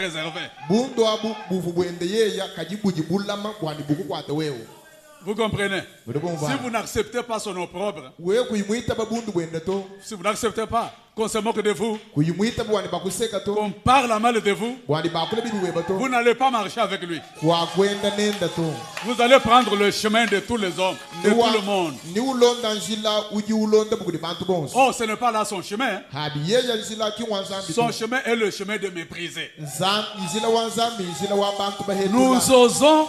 préserver. Vous comprenez? Si vous n'acceptez pas son opprobre, si vous n'acceptez pas qu'on se moque de vous, qu'on parle mal de vous, vous n'allez pas marcher avec lui. Vous allez prendre le chemin de tous les hommes, de tout le monde. Oh, ce n'est pas là son chemin. Son chemin est le chemin de mépriser. Nous osons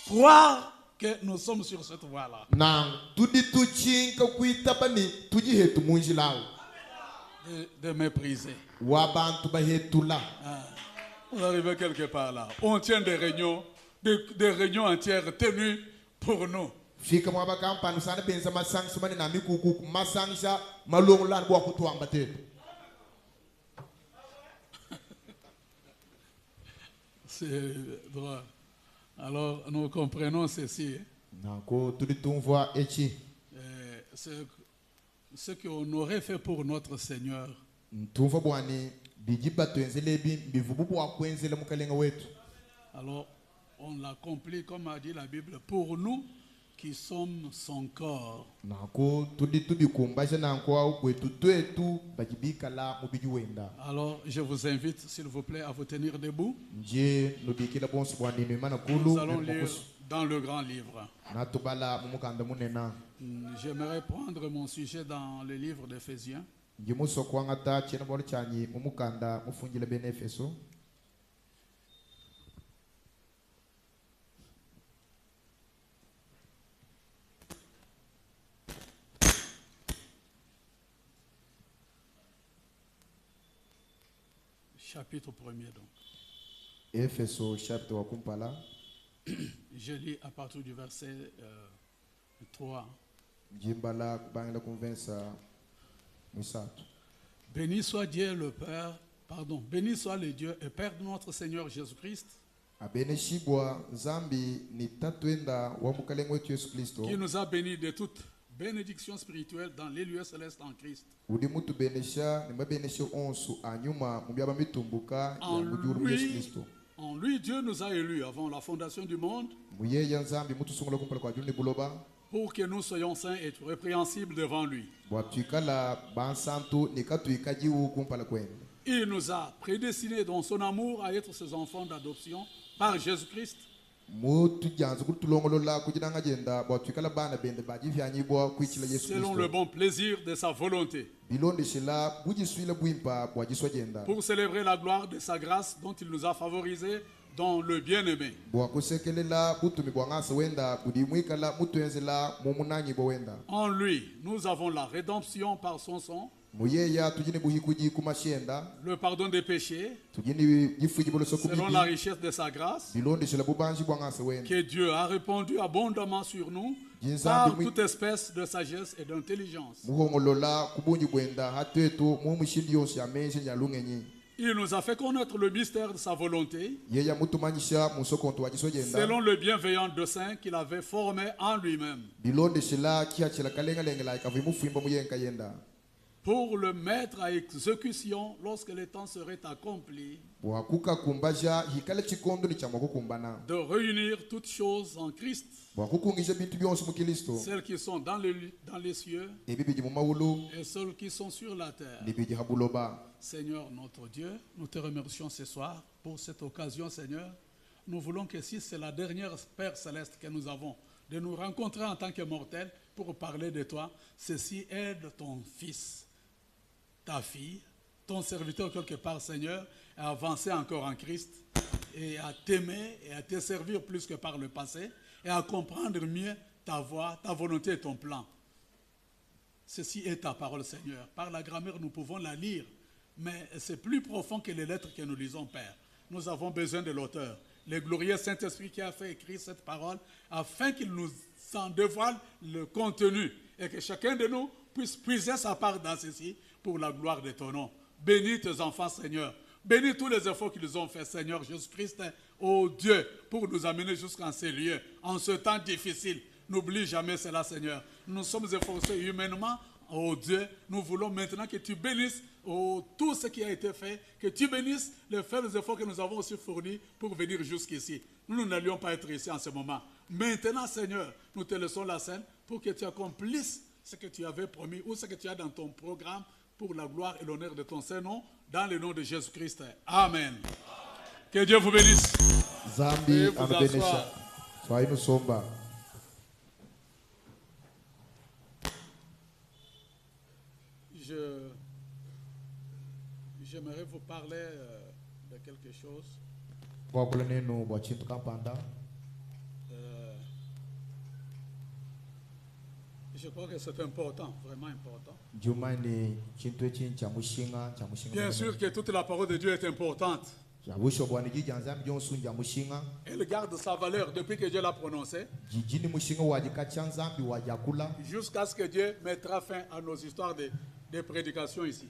croire que nous sommes sur cette voie-là. De mépriser. Vous arrivez quelque part là. On tient des réunions entières tenues pour nous. C'est drôle. Alors, nous comprenons ceci. Ce qu'on aurait fait pour notre Seigneur. Alors, on l'accomplit comme a dit la Bible, pour nous qui sommes son corps. Alors, je vous invite, s'il vous plaît, à vous tenir debout. Nous allons lire dans le grand livre. J'aimerais prendre mon sujet dans le livre d'Éphésiens. Chapitre 1er donc. Je lis à partir du verset 3. Béni soit Dieu le Père, béni soit le Dieu et Père de notre Seigneur Jésus-Christ, qui nous a bénis de toute bénédiction spirituelle dans les lieux célestes en Christ. En lui, Dieu nous a élus avant la fondation du monde pour que nous soyons saints et répréhensibles devant lui. Il nous a prédestinés dans son amour à être ses enfants d'adoption par Jésus-Christ, selon le bon plaisir de sa volonté, pour célébrer la gloire de sa grâce dont il nous a favorisés dans le bien-aimé. En lui, nous avons la rédemption par son sang, le pardon des péchés, selon la richesse de sa grâce, que Dieu a répandu abondamment sur nous par toute espèce de sagesse et d'intelligence. Il nous a fait connaître le mystère de sa volonté, selon le bienveillant dessein qu'il avait formé en lui-même, pour le mettre à exécution lorsque le temps serait accompli, de réunir toutes choses en Christ, celles qui sont dans les cieux et celles qui sont sur la terre. Seigneur notre Dieu, nous te remercions ce soir pour cette occasion, Seigneur. Nous voulons que si c'est la dernière Père Céleste que nous avons, de nous rencontrer en tant que mortels pour parler de toi, ceci aide ton Fils, ta fille, ton serviteur quelque part, Seigneur, à avancer encore en Christ et à t'aimer et à te servir plus que par le passé et à comprendre mieux ta voix, ta volonté et ton plan. Ceci est ta parole, Seigneur. Par la grammaire, nous pouvons la lire, mais c'est plus profond que les lettres que nous lisons, Père. Nous avons besoin de l'auteur, le glorieux Saint-Esprit qui a fait écrire cette parole, afin qu'il nous en dévoile le contenu et que chacun de nous puisse puiser sa part dans ceci pour la gloire de ton nom. Bénis tes enfants, Seigneur. Bénis tous les efforts qu'ils ont fait, Seigneur Jésus-Christ, ô Dieu, pour nous amener jusqu'en ces lieux, en ce temps difficile. N'oublie jamais cela, Seigneur. Nous sommes efforcés humainement oh Dieu, nous voulons maintenant que tu bénisses tout ce qui a été fait, que tu bénisses les faibles efforts que nous avons aussi fournis pour venir jusqu'ici. Nous n'allions pas être ici en ce moment. Maintenant, Seigneur, nous te laissons la scène pour que tu accomplisses ce que tu avais promis ou ce que tu as dans ton programme pour la gloire et l'honneur de ton Saint-Nom, dans le nom de Jésus-Christ. Amen. Que Dieu vous bénisse. Zambi ambenesha. Soyez nous somba. J'aimerais vous parler de quelque chose. Je crois que c'est important, vraiment important. Bien sûr que toute la parole de Dieu est importante. Elle garde sa valeur depuis que Dieu l'a prononcée. Jusqu'à ce que Dieu mettra fin à nos histoires de prédication ici.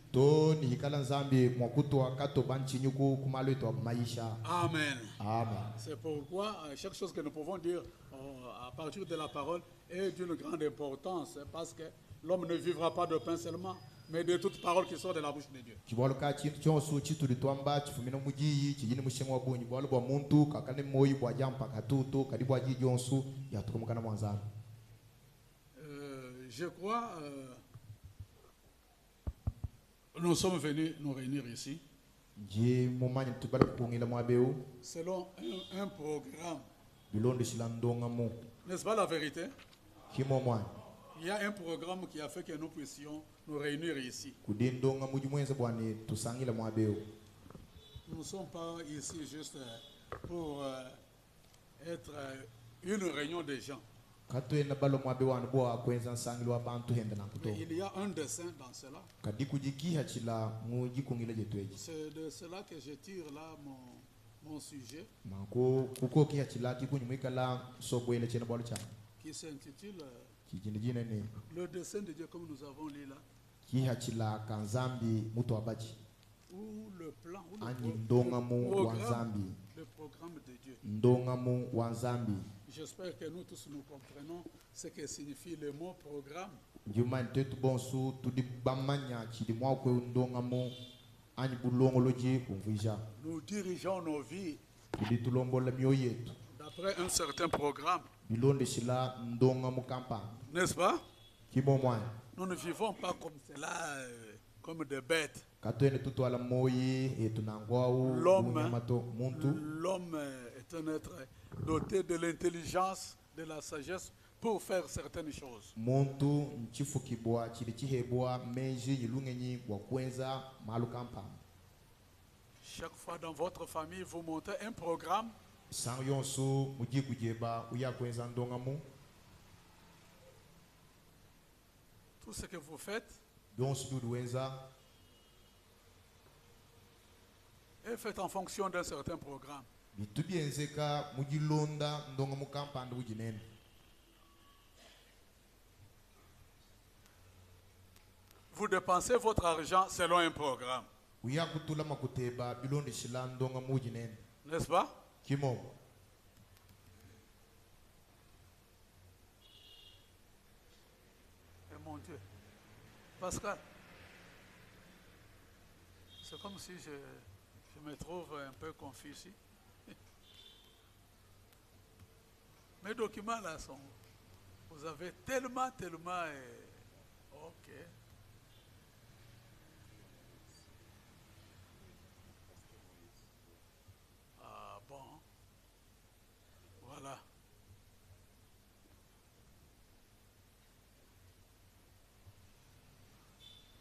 Amen. Amen. C'est pourquoi chaque chose que nous pouvons dire à partir de la parole est d'une grande importance, parce que l'homme ne vivra pas de pain seulement, mais de toute parole qui sort de la bouche de Dieu. Je crois nous sommes venus nous réunir ici selon un programme. N'est-ce pas la vérité? Il y a un programme qui a fait que nous puissions nous réunir ici. Nous ne sommes pas ici juste pour être une réunion de gens. Mais il y a un dessein dans cela. C'est de cela que je tire là mon sujet, qui s'intitule le dessein de Dieu, comme nous avons lu là, ou le plan, ou le programme de Dieu. J'espère que nous tous nous comprenons ce que signifie le mot programme. Nous dirigeons nos vies d'après un certain programme. N'est-ce pas? Nous ne vivons pas comme cela, comme des bêtes. L'homme est un être doté de l'intelligence, de la sagesse pour faire certaines choses. Chaque fois dans votre famille, vous montez un programme. Tout ce que vous faites est fait en fonction d'un certain programme. Vous dépensez votre argent selon un programme. N'est-ce pas? Et mon Dieu. Pascal, c'est comme si je me trouve un peu confus ici. Mes documents là sont... Vous avez tellement... ok. Ah bon. Voilà.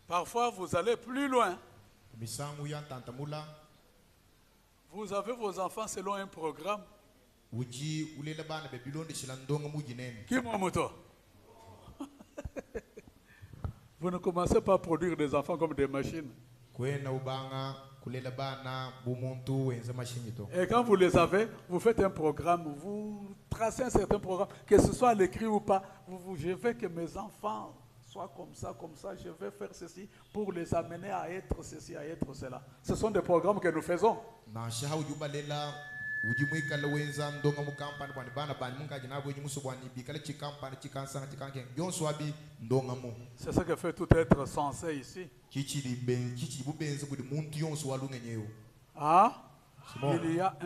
Parfois, vous allez plus loin. Vous avez vos enfants selon un programme. Qui moto? Vous ne commencez pas à produire des enfants comme des machines. Et quand vous les avez, vous faites un programme, vous tracez un certain programme, que ce soit à l'écrit ou pas. Je veux que mes enfants soient comme ça, je vais faire ceci pour les amener à être ceci, à être cela. Ce sont des programmes que nous faisons. C'est ce que fait tout être censé ici. Ah, il y a